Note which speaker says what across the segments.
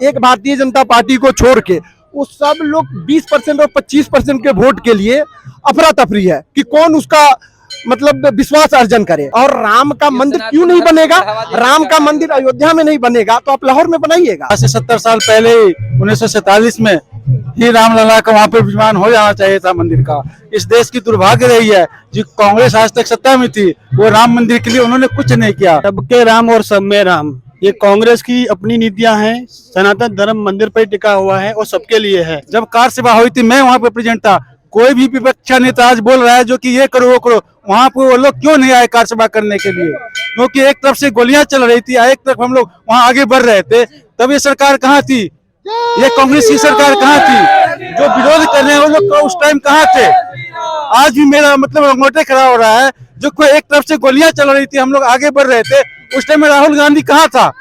Speaker 1: एक भारतीय जनता पार्टी को छोड़ के वो सब लोग 20% और 25% के वोट के लिए अफरा तफरी है कि कौन उसका मतलब विश्वास अर्जन करे। और राम का मंदिर क्यों नहीं बनेगा? राम का मंदिर अयोध्या में नहीं बनेगा तो आप लाहौर में बनाइएगा।
Speaker 2: आज से 70 साल पहले 1947 में ही रामलला का वहाँ पे विमान हो जाना चाहिए था मंदिर का। इस देश की दुर्भाग्य रही है जो कांग्रेस आज तक सत्ता में थी, वो राम मंदिर के लिए उन्होंने कुछ नहीं किया।
Speaker 3: सबके राम और सब में राम, ये कांग्रेस की अपनी नीतियां हैं। सनातन धर्म मंदिर पर टिका हुआ है और सबके लिए है।
Speaker 2: जब कार सेवा हुई थी मैं वहाँ पे प्रेजेंट था, कोई भी विपक्ष नेता आज बोल रहा है जो कि ये करो वो करो, वहाँ पे वो लोग क्यों नहीं आए कार सेवा करने के लिए? क्योंकि एक तरफ से गोलियां चल रही थी, एक तरफ हम लोग वहाँ आगे बढ़ रहे थे। तब ये सरकार कहाँ थी? ये कांग्रेस की सरकार कहाँ थी? जो विरोध कर रहे हैं वो लोग उस टाइम कहाँ थे? आज भी मेरा मतलब रोंगटे खड़ा हो रहा है। जो एक तरफ से गोलियां चल रही थी, हम लोग आगे बढ़ रहे थे, उस टाइम में राहुल गांधी कहाँ था?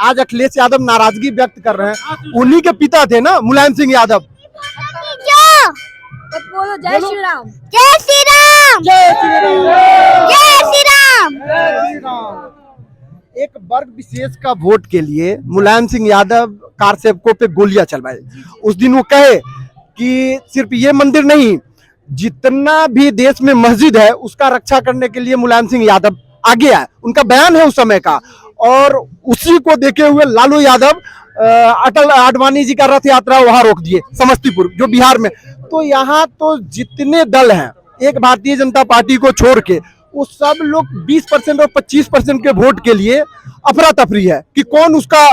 Speaker 1: आज अखिलेश यादव नाराजगी व्यक्त कर रहे हैं। उन्हीं के पिता थे ना मुलायम सिंह यादव।
Speaker 4: बोलो जय श्री राम, जय श्री राम, जय श्री राम, जय श्री राम।
Speaker 1: एक वर्ग विशेष का वोट के लिए मुलायम सिंह यादव कार सेवकों पे गोलियां चलवाए। उस दिन वो कहे कि सिर्फ ये मंदिर नहीं, जितना भी देश में मस्जिद है उसका रक्षा करने के लिए मुलायम सिंह यादव आगे आए। उनका बयान है उस समय का। और उसी को देखे हुए लालू यादव अटल आडवाणी जी का रथ यात्रा वहां रोक दिए, समस्तीपुर जो बिहार में। तो यहाँ तो जितने दल हैं एक भारतीय जनता पार्टी को छोड़ के वो सब लोग 20% और 25% के वोट के लिए अफरा तफरी है कि कौन उसका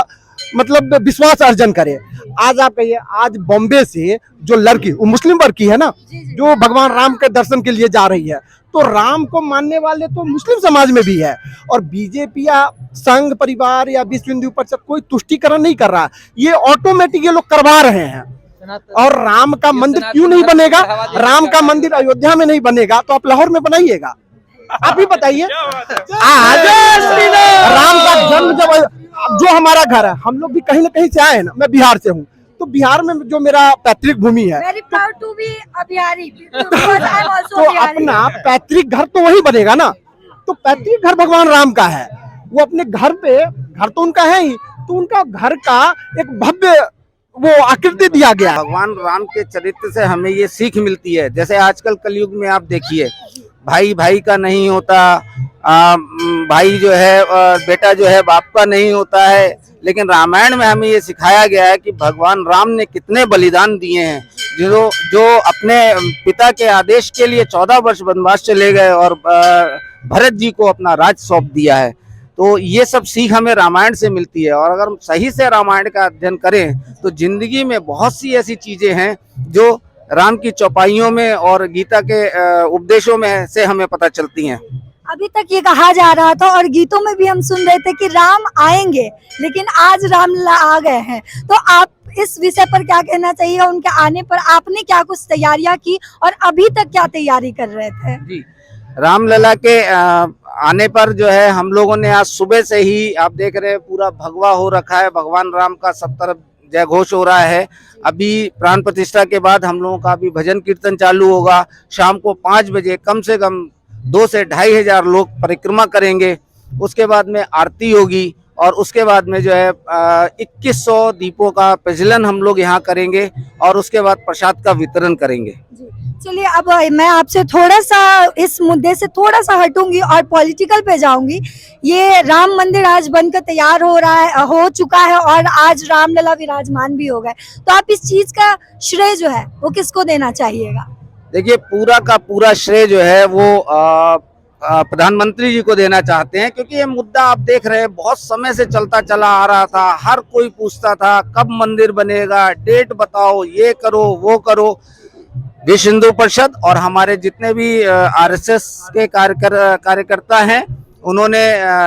Speaker 1: मतलब विश्वास अर्जन करे। आज आप कहिए, आज बॉम्बे से जो लड़की, वो मुस्लिम लड़की है ना, जो भगवान राम के दर्शन के लिए जा रही है, तो राम को मानने वाले तो मुस्लिम समाज में भी है। और बीजेपी या संघ परिवार या विश्व हिंदू परिषद कोई तुष्टिकरण नहीं कर रहा, ये ऑटोमेटिक ये लोग करवा रहे हैं। और राम का मंदिर क्यों नहीं बनेगा? राम का मंदिर अयोध्या में नहीं बनेगा तो आप लाहौर में बनाइएगा। आप ही बताइए। आज राम का जन्म जब जो हमारा घर है, हम लोग भी कहीं ना कहीं से आए हैं ना। मैं बिहार से हूँ, तो बिहार में जो मेरा पैतृक भूमि है, तो अपना पैतृक घर तो वही बनेगा ना। तो पैतृक घर भगवान राम का है, वो अपने घर पे, घर तो उनका है ही, तो उनका घर का एक भव्य वो आकृति दिया गया।
Speaker 5: भगवान राम के चरित्र से हमें ये सीख मिलती है। जैसे आजकल कलयुग में आप देखिए, भाई भाई का नहीं होता, भाई जो है बेटा जो है बाप का नहीं होता है। लेकिन रामायण में हमें ये सिखाया गया है कि भगवान राम ने कितने बलिदान दिए हैं, जो अपने पिता के आदेश के लिए 14 वर्ष वनवास चले गए और भरत जी को अपना राज सौंप दिया है। तो ये सब सीख हमें रामायण से मिलती है। और अगर हम सही से रामायण का अध्ययन करें तो जिंदगी में बहुत सी ऐसी चीजें हैं जो राम की चौपाइयों में और गीता के उपदेशों में से हमें पता चलती हैं।
Speaker 4: अभी तक ये कहा जा रहा था और गीतों में भी हम सुन रहे थे कि राम आएंगे, लेकिन आज रामलला आ गए हैं। तो आप इस विषय पर क्या कहना चाहिए? उनके आने पर आपने क्या कुछ तैयारियां की और अभी तक क्या तैयारी कर रहे थे?
Speaker 5: जी, रामलला के आने पर जो है हम लोगों ने आज सुबह से ही, आप देख रहे हैं, पूरा भगवा हो रखा है। भगवान राम का सब तरफ जय घोष हो रहा है। अभी प्राण प्रतिष्ठा के बाद हम लोगों का अभी भजन कीर्तन चालू होगा। शाम को 5 बजे कम से कम 2 से 2,500 लोग परिक्रमा करेंगे। उसके बाद में आरती होगी और उसके बाद में जो है 2100 दीपों का प्रज्वलन हम लोग यहाँ करेंगे और उसके बाद प्रसाद का वितरण करेंगे।
Speaker 4: चलिए, अब मैं आपसे थोड़ा सा इस मुद्दे से थोड़ा सा हटूंगी और पॉलिटिकल पे जाऊंगी। ये राम मंदिर आज बनकर तैयार हो चुका है और आज रामलला विराजमान भी हो गए, तो आप इस चीज का श्रेय जो है वो किसको देना चाहिएगा?
Speaker 5: देखिए, पूरा का पूरा श्रेय जो है वो प्रधानमंत्री जी को देना चाहते हैं, क्योंकि ये मुद्दा आप देख रहे हैं बहुत समय से चलता चला आ रहा था। हर कोई पूछता था कब मंदिर बनेगा, डेट बताओ, ये करो वो करो। विश्व हिंदू परिषद और हमारे जितने भी आरएसएस के कार्यकर्ता हैं, उन्होंने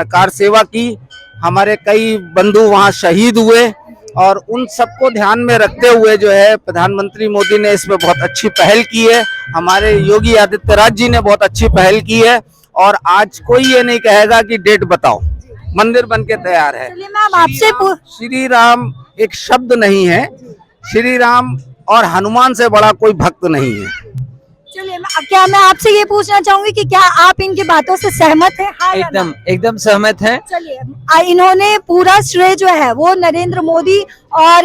Speaker 5: कार सेवा की। हमारे कई बंधु वहाँ शहीद हुए और उन सबको ध्यान में रखते हुए जो है प्रधानमंत्री मोदी ने इसमें बहुत अच्छी पहल की है। हमारे योगी आदित्यनाथ जी ने बहुत अच्छी पहल की है और आज कोई ये नहीं कहेगा कि डेट बताओ, मंदिर बनके तैयार है। श्री राम एक शब्द नहीं है, श्री राम और हनुमान से बड़ा कोई भक्त नहीं है।
Speaker 4: चलिए क्या मैं आपसे ये पूछना चाहूंगी कि क्या आप इनकी बातों से सहमत हैं? हाँ या ना?
Speaker 6: एकदम एकदम सहमत हैं।
Speaker 4: चलिए इन्होंने पूरा श्रेय जो है वो नरेंद्र मोदी और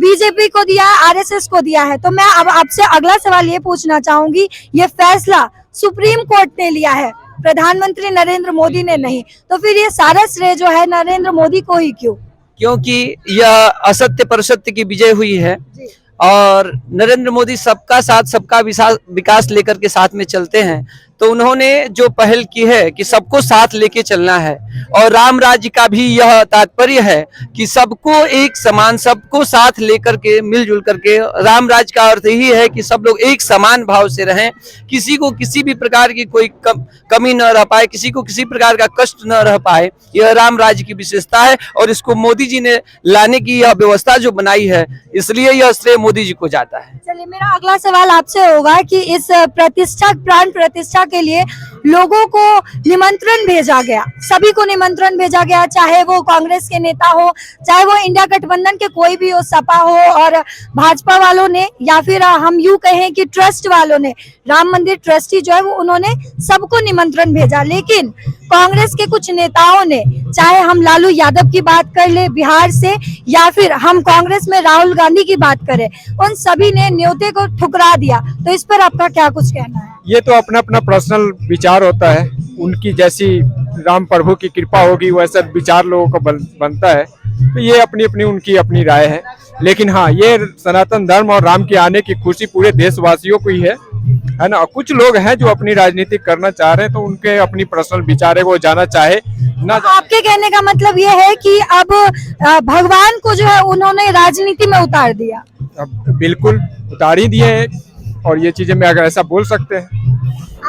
Speaker 4: बीजेपी को दिया है, आरएसएस को दिया है। तो मैं अब आपसे अगला सवाल ये पूछना चाहूंगी, ये फैसला सुप्रीम कोर्ट ने लिया है, प्रधानमंत्री नरेंद्र मोदी ने नहीं, तो फिर ये सारा श्रेय जो है नरेंद्र मोदी को ही क्यों?
Speaker 6: क्योंकि यह असत्य पर सत्य की विजय हुई है और नरेंद्र मोदी सबका साथ सबका विकास लेकर के साथ में चलते हैं। तो उन्होंने जो पहल की है कि सबको साथ लेके चलना है और राम राज्य का भी यह तात्पर्य है कि सबको एक समान, सबको साथ लेकर के मिलजुल करके, राम राज्य का अर्थ यही है कि सब लोग एक समान भाव से रहें, किसी को किसी भी प्रकार की कोई कमी न रह पाए, किसी को किसी प्रकार का कष्ट न रह पाए। यह राम राज्य की विशेषता है और इसको मोदी जी ने लाने की यह व्यवस्था जो बनाई है, इसलिए यह श्रेय मोदी जी को जाता है।
Speaker 4: चलिए मेरा अगला सवाल आपसे होगा कि इस प्रतिष्ठा, प्राण प्रतिष्ठा के लिए लोगों को निमंत्रण भेजा गया, सभी को निमंत्रण भेजा गया, चाहे वो कांग्रेस के नेता हो, चाहे वो इंडिया गठबंधन के कोई भी हो, सपा हो और भाजपा वालों ने, या फिर हम यूं कहें कि ट्रस्ट वालों ने, राम मंदिर ट्रस्टी जो है वो उन्होंने सबको निमंत्रण भेजा। लेकिन कांग्रेस के कुछ नेताओं ने, चाहे हम लालू यादव की बात कर ले बिहार से, या फिर हम कांग्रेस में राहुल गांधी की बात करें, उन सभी ने न्योते को ठुकरा दिया। तो इस पर आपका क्या कुछ कहना है?
Speaker 7: ये तो अपना अपना पर्सनल विचार होता है, उनकी जैसी राम प्रभु की कृपा होगी वैसा विचार लोगों को बनता है। तो ये अपनी अपनी उनकी अपनी राय है। लेकिन हाँ, ये सनातन धर्म और राम के आने की खुशी पूरे देशवासियों को ही है ना। कुछ लोग हैं जो अपनी राजनीति करना चाह रहे हैं, तो उनके अपनी पर्सनल विचार है, वो जाना चाहे ना।
Speaker 4: आपके कहने का मतलब ये है कि अब भगवान को जो है उन्होंने राजनीति में उतार दिया?
Speaker 7: अब बिल्कुल उतार ही दिए हैं और ये चीजें मैं अगर ऐसा बोल सकते हैं।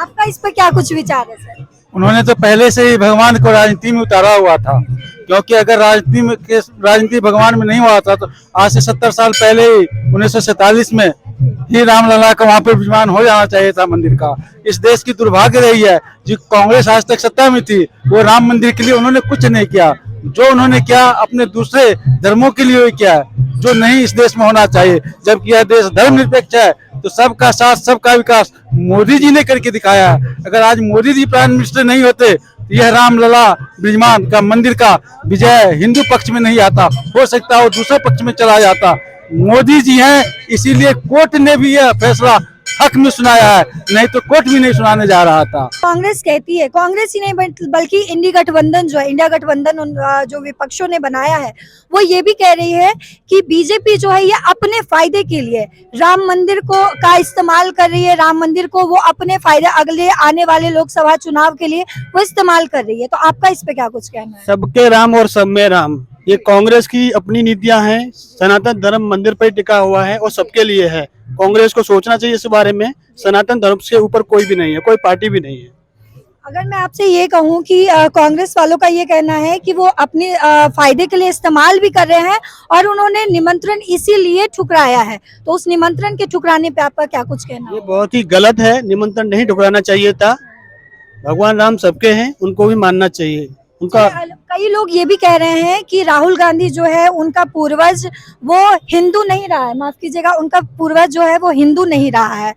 Speaker 4: आपका इस पर क्या कुछ विचार है सर?
Speaker 2: उन्होंने तो पहले से ही भगवान को राजनीति में उतारा हुआ था, क्योंकि अगर राजनीति भगवान में नहीं हुआ था तो आज से 70 साल पहले ही 1947 में ही रामलला का वहाँ पर विराजमान हो जाना चाहिए था मंदिर का। इस देश की दुर्भाग्य रही है जो कांग्रेस आज तक सत्ता में थी, वो राम मंदिर के लिए उन्होंने कुछ नहीं किया। जो उन्होंने किया अपने दूसरे धर्मों के लिए किया, जो नहीं इस देश में होना चाहिए। जबकि यह देश धर्मनिरपेक्ष है तो सबका साथ सबका विकास मोदी जी ने करके दिखाया है। अगर आज मोदी जी प्राइम मिनिस्टर नहीं होते तो यह रामलला विराजमान का मंदिर का विजय हिंदू पक्ष में नहीं आता, हो सकता है वो दूसरे पक्ष में चला जाता। मोदी जी हैं, इसीलिए कोर्ट ने भी यह फैसला हक में सुनाया है, नहीं तो कोर्ट भी नहीं सुनाने जा रहा था।
Speaker 4: कांग्रेस कहती है, कांग्रेस ही नहीं बल्कि इंडिया गठबंधन जो है, इंडिया गठबंधन जो विपक्षों ने बनाया है, वो ये भी कह रही है कि बीजेपी जो है ये अपने फायदे के लिए राम मंदिर को का इस्तेमाल कर रही है, राम मंदिर को वो अपने फायदे अगले आने वाले लोकसभा चुनाव के लिए वो इस्तेमाल कर रही है। तो आपका इस पे क्या कुछ कहना है?
Speaker 3: सबके राम और सब में राम, ये कांग्रेस की अपनी नीतियां हैं। सनातन धर्म मंदिर पर टिका हुआ है और सबके लिए है। कांग्रेस को सोचना चाहिए इस बारे में। सनातन धर्म से ऊपर कोई भी नहीं है, कोई पार्टी भी नहीं है।
Speaker 4: अगर मैं आपसे ये कहूं कि कांग्रेस वालों का ये कहना है कि वो अपने फायदे के लिए इस्तेमाल भी कर रहे हैं और उन्होंने निमंत्रण इसीलिए ठुकराया है, तो उस निमंत्रण के ठुकराने पे आपका क्या कुछ कहना है?
Speaker 3: ये बहुत ही गलत है, निमंत्रण नहीं ठुकराना चाहिए था। भगवान राम सबके हैं, उनको भी मानना चाहिए। उनका
Speaker 4: कई लोग ये भी कह रहे हैं कि राहुल गांधी जो है उनका पूर्वज वो हिंदू नहीं रहा है, माफ कीजिएगा, उनका पूर्वज जो है वो हिंदू नहीं रहा है,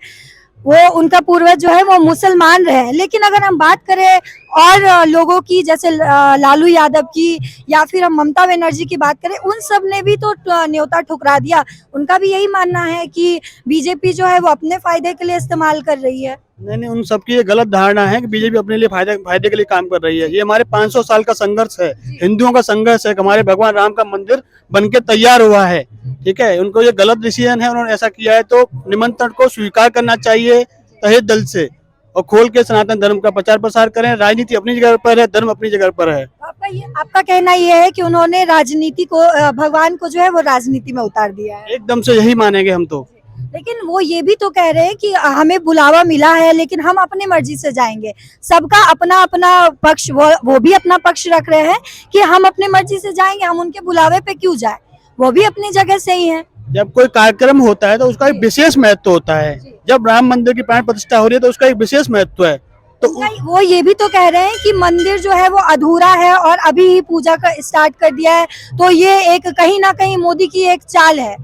Speaker 4: वो उनका पूर्वज जो है वो मुसलमान रहे। लेकिन अगर हम बात करें और लोगों की, जैसे लालू यादव की या फिर हम ममता बनर्जी की बात करें, उन सब ने भी तो न्योता ठुकरा दिया। उनका भी यही मानना है कि बीजेपी जो है वो अपने फायदे के लिए इस्तेमाल कर रही है।
Speaker 3: नहीं, उन सबकी ये गलत धारणा है कि बीजेपी अपने लिए फायदे के लिए काम कर रही है। ये हमारे 500 साल का संघर्ष है, हिंदुओं का संघर्ष है। हमारे भगवान राम का मंदिर बनके तैयार हुआ है, ठीक है। उनको ये गलत डिसीजन है, उन्होंने ऐसा किया है, तो निमंत्रण को स्वीकार करना चाहिए तहे दिल से और खोल के सनातन धर्म का प्रचार प्रसार करें। राजनीति अपनी जगह पर है, धर्म अपनी जगह पर है।
Speaker 4: आपका कहना ये है कि उन्होंने राजनीति को, भगवान को जो है वो राजनीति में उतार दिया है?
Speaker 3: एकदम से यही मानेंगे हम तो।
Speaker 4: लेकिन वो ये भी तो कह रहे हैं कि हमें बुलावा मिला है लेकिन हम अपनी मर्जी से जाएंगे। सबका अपना अपना पक्ष, वो भी अपना पक्ष रख रहे हैं कि हम अपनी मर्जी से जाएंगे, हम उनके बुलावे पे क्यों जाए, वो भी अपनी जगह से ही है।
Speaker 3: जब कोई कार्यक्रम होता है तो उसका एक विशेष महत्व होता है। जब राम मंदिर की प्राण प्रतिष्ठा हो रही है तो उसका एक विशेष महत्व है। तो
Speaker 4: वो ये भी तो कह रहे हैं कि मंदिर जो है वो अधूरा है और अभी ही पूजा का स्टार्ट कर दिया है, तो ये एक कहीं ना कहीं मोदी की एक चाल है।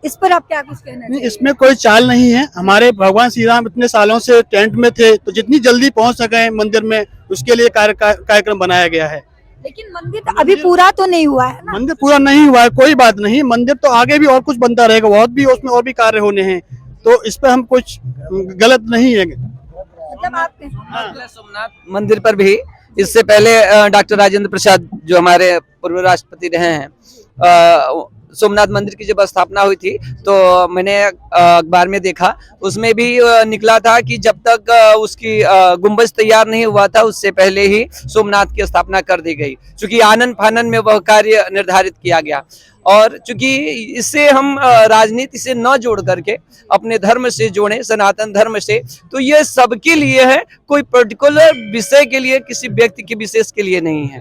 Speaker 4: इस पर आप क्या कुछ कहना
Speaker 3: नहीं,
Speaker 4: चाहिए?
Speaker 3: इसमें कोई चाल नहीं है। हमारे भगवान श्री राम इतने सालों से टेंट में थे, तो जितनी जल्दी पहुंच सके मंदिर में उसके लिए कार्यक्रम बनाया गया है।
Speaker 4: लेकिन मंदिर तो अभी पूरा तो नहीं हुआ है ना।
Speaker 3: मंदिर पूरा नहीं हुआ है, कोई बात नहीं, मंदिर तो आगे भी और कुछ बनता रहेगा, बहुत भी उसमें और भी कार्य होने हैं, तो इस पे हम कुछ गलत नहीं है।
Speaker 4: मतलब आपके
Speaker 6: सोमनाथ मंदिर पर भी इससे पहले डॉक्टर राजेंद्र प्रसाद जो हमारे पूर्व राष्ट्रपति रहे हैं, सोमनाथ मंदिर की जब स्थापना हुई थी तो मैंने अखबार में देखा, उसमें भी निकला था कि जब तक उसकी गुंबज तैयार नहीं हुआ था उससे पहले ही सोमनाथ की स्थापना कर दी गई, क्योंकि आनन फानन में वह कार्य निर्धारित किया गया। और चूंकि इससे हम राजनीति से न जोड़ करके अपने धर्म से जोड़ें, सनातन धर्म से, तो ये सबके लिए है, कोई पर्टिकुलर विषय के लिए, किसी व्यक्ति के विशेष के लिए नहीं है।